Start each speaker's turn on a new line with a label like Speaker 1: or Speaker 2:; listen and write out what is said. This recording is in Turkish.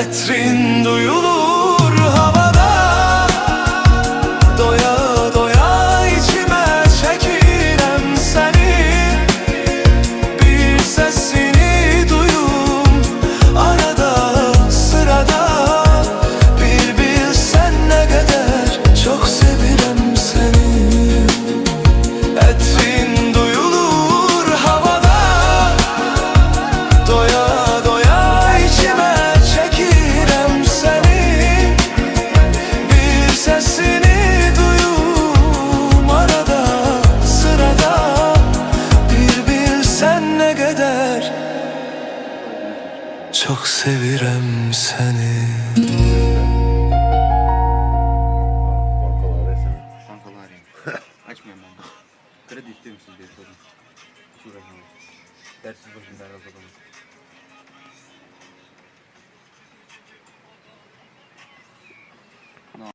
Speaker 1: Etrin duyulur havada, doya doya içime çekirem seni. Bir sesini duyum arada sırada. Bir bilsen ne kadar çok sevirem seni. Etrin duyulur havada, doya doya içime çekirem seni. Bir sesini duyum arada sırada. Bir bilsen ne kadar çok sevirem seni.